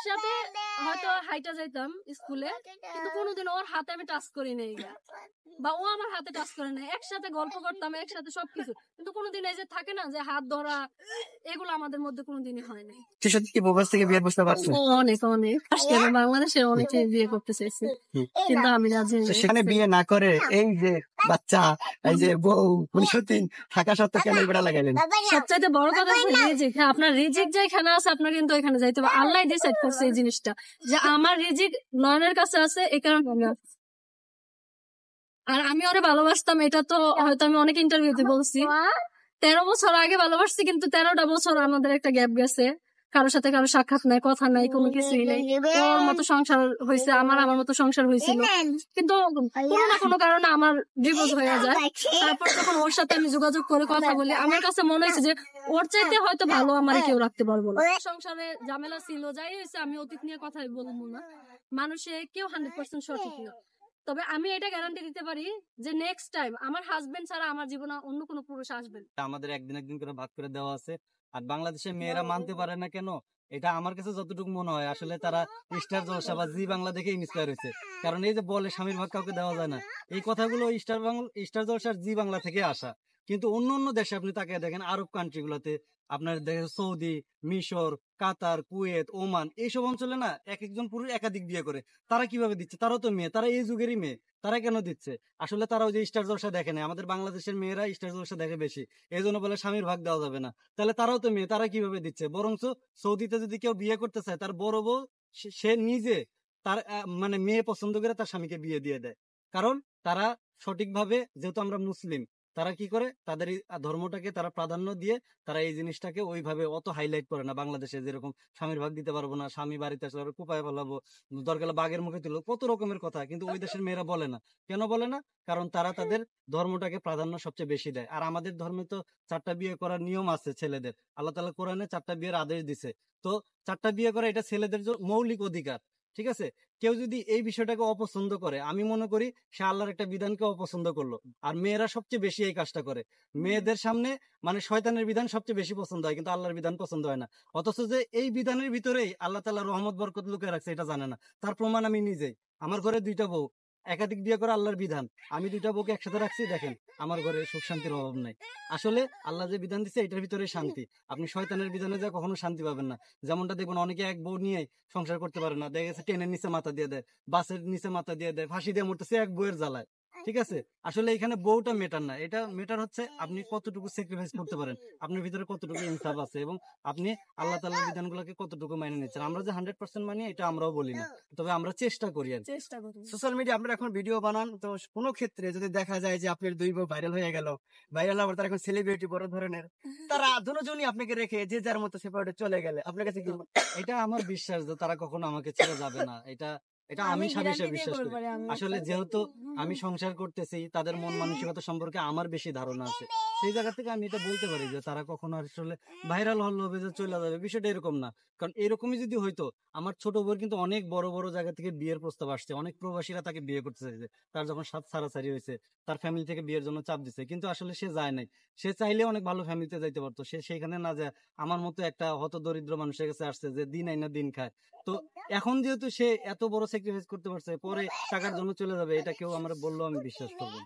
একসাথে হয়তো হাইটা যাইতাম স্কুলে, কিন্তু কোনোদিন ওর হাতে আমি টাচ করি নাই, বা ও আমার হাতে টাচ করে নাই। একসাথে গল্প করতাম, একসাথে সবকিছু, কিন্তু কোনোদিন এই যে থাকে না যে হাত ধরা, এগুলো আমাদের মধ্যে কোনোদিনই হয় নাই। কি প্রবাস থেকে বিয়ের প্রস্তাব আসছে? অনেক অনেক বাংলাদেশে অনেকে বিয়ে করতে চাইছে, কিন্তু আমি রাজি নই। সেখানে বিয়ে না করে এই যে বাচ্চা, এই যে বউ, পুলিশিন থাকা সত্ত্বেও কেন বেড়া লাগাইলেন? সবচাইতে বড় কথা হচ্ছে রিজিক। হ্যাঁ, আপনার রিজিক যেখানে আছে আপনার কিন্তু এখানে যাইতে হবে। আল্লাহ ডিসাইড করছে এই জিনিসটা যে আমার রিজিক নয়নের কাছে আছে, এই কারণে আমি আসছি। আর আমি ওরে ভালোবাসতাম, এটা তো হয়তো আমি অনেক ইন্টারভিউতে বলছি। 13 বছর আগে ভালোবাসছি, কিন্তু 13টা বছর আমাদের একটা গ্যাপ গেছে, কারোর সাথে কারো সাক্ষাৎ নাই, কথা নাই, কোনো কিছুই নাই। ওর মতো সংসার হয়েছে, আমার মতো সংসার হয়েছিল, কিন্তু কোনো না কোনো কারণে আমার ডিভোর্স হয়ে যায়। তারপর যখন ওর সাথে আমি যোগাযোগ করে কথা বলি, আমার কাছে মনে হয়েছে যে ওর চাইতে হয়তো ভালো আমার কেউ রাখতে পারবো না। সংসারে ঝামেলা ছিল, যাই হয়েছে, আমি অতীত নিয়ে কথাই বলবো না। মানুষে কেউ 100% সঠিক না, তবে আমি এটা গ্যারান্টি দিতে পারি যে নেক্সট টাইম আমার হাজবেন্ড ছাড়া আমার জীবনে অন্য কোনো পুরুষ আসবেন। আমাদের একদিন করে ভাগ করে দেওয়া আছে, আর বাংলাদেশের মেয়েরা মানতে পারে না কেন, এটা আমার কাছে যতটুকু মনে হয় আসলে তারা স্টার জলসা বা জি বাংলা দেখে ইন্সপায়ার হয়েছে। কারণ এই যে বলে স্বামীর ভাগ কাউকে দেওয়া যায় না, এই কথাগুলো স্টার জলসার জি বাংলা থেকে আসা। কিন্তু অন্য অন্য দেশে আপনি তাকিয়ে দেখেন, আরব কান্ট্রি গুলাতে আপনার দেখেন সৌদি, মিশর, কাতার, কুয়েত, ওমান, এইসব অঞ্চলে না এক একজন পুরুষ একাধিক বিয়ে করে। তারা কিভাবে দিচ্ছে? তারাও তো মেয়ে, তারা এই যুগেরই মেয়ে, তারা কেন দিচ্ছে? আসলে তারা ওই যে স্টার জলসা দেখে না, আমাদের বাংলাদেশের মেয়েরা স্টার জলসা দেখে বেশি, এই জন্য বলে স্বামীর ভাগ দেওয়া যাবে না। তাহলে তারাও তো মেয়ে, তারা কিভাবে দিচ্ছে? বরঞ্চ সৌদিতে যদি কেউ বিয়ে করতে চায়, তার বড় বউ সে নিজে তার মানে মেয়ে পছন্দ করে তার স্বামীকে বিয়ে দিয়ে দেয়। কারণ তারা সঠিকভাবে, যেহেতু আমরা মুসলিম, তারা কি করে তাদের এই ধর্মটাকে তারা প্রাধান্য দিয়ে তারা এই জিনিসটাকে ওইভাবে অত হাইলাইট করে না। বাংলাদেশে যেরকম স্বামীর ভাগ দিতে পারবো না, স্বামী বাড়িতে আসলে কোপায় ফেলাবো, দরকার বাঘের মুখে তুলো, কত রকমের কথা, কিন্তু ওই দেশের মেয়েরা বলে না। কেন বলে না? কারণ তারা তাদের ধর্মটাকে প্রাধান্য সবচেয়ে বেশি দেয়। আর আমাদের ধর্মে তো 4টা বিয়ে করার নিয়ম আছে ছেলেদের, আল্লাহ তাআলা কোরআনে 4টা বিয়ের আদেশ দিছে। তো 4টা বিয়ে করা এটা ছেলেদের মৌলিক অধিকার, ঠিক আছে? কেউ যদি এই বিষয়টাকে অপছন্দ করে, আমি মনে করি সে আল্লাহর একটা বিধানকে অপছন্দ করলো। আর মেয়েরা সবচেয়ে বেশি এই কাজটা করে, মেয়েদের সামনে মানে শয়তানের বিধান সবচেয়ে বেশি পছন্দ হয়, কিন্তু আল্লাহর বিধান পছন্দ হয় না। অথচ যে এই বিধানের ভিতরেই আল্লাহ তাআলা রহমত বরকত লুকিয়ে রাখছে, এটা জানে না। তার প্রমাণ আমি নিজেই। আমার ঘরে 2টা বউ, একাধিক বিয়ে করা আল্লাহর বিধান, আমি 2টা বউকে একসাথে রাখছি, দেখেন আমার ঘরে সুখ শান্তির অভাব নাই। আসলে আল্লাহ যে বিধান দিচ্ছে এটার ভিতরে শান্তি, আপনি শয়তানের বিধানে যা কখনো শান্তি পাবেন না। যেমনটা দেখবেন অনেকে এক বউ নিয়ে সংসার করতে পারে না, দেখা গেছে ট্রেনের নিচে মাথা দিয়ে দেয়, বাসের নিচে মাথা দিয়ে দেয়, ফাঁসি দিয়ে মরতেছে এক বউয়ের জ্বালায়। ঠিক আছে? আসলে এখানে বউটা মেটার না, এটা মেটার হচ্ছে আপনি কতটুকু স্যাক্রিফাইস করতে পারেন, আপনার ভিতরে কতটুকু ইনসাফ আছে, এবং আপনি আল্লাহ তাআলার বিধানগুলোকে কতটুকু মেনে নিচ্ছেন। আমরা যে 100% মানি এটা আমরাও বলি না, তবে আমরা চেষ্টা করি। আর চেষ্টা করি। সোশ্যাল মিডিয়া আপনারা এখন ভিডিও বানান, তো কোনো ক্ষেত্রে যদি দেখা যায় যে আপনার 2 বউ ভাইরাল হয়ে গেল, ভাইরাল হওয়ার তারা এখন সেলিব্রিটি বড় ধরনের, তারা দুজনই আপনাকে রেখে যে যার মতো সেপারেটে চলে গেলে আপনার কাছে কি? এটা আমার বিশ্বাস যে তারা কখনো আমাকে ছেড়ে যাবে না। এটা এটা আমি স্বামী হিসেবে বিশ্বাস করি। আসলে যেহেতু আমি সংসার করতেছি, তাদের মন মানসিকতা সম্পর্কে আমার বেশি ধারণা আছে, সেই জায়গা থেকে আমি এটা বলতে পারি যে তারা কখনো আসলে ভাইরাল হলে যে চলে যাবে, বিষয়টা এরকম না। কারণ এরকমই যদি হইতো, আমার ছোট বোন কিন্তু অনেক বড় বড় জায়গা থেকে বিয়ের প্রস্তাব আসছে, অনেক প্রবাসীরা তাকে বিয়ে করতে চাইছে, তার যখন ছাড়াছাড়ি হয়েছে, তার ফ্যামিলি থেকে বিয়ের জন্য চাপ দিছে, কিন্তু আসলে সে যায় নাই। সে চাইলে অনেক ভালো ফ্যামিলিতে যাইতে পারতো, সে সেখানে না যায় আমার মতো একটা হত দরিদ্র মানুষের কাছে আসছে যে দিন আইনা দিন খায়। তো এখন যেহেতু সে এত বড় স্যাক্রিফাইস করতে পারছে, পরে টাকার জন্য চলে যাবে, এটা কেউ আমরা বললেও আমি বিশ্বাস করবো।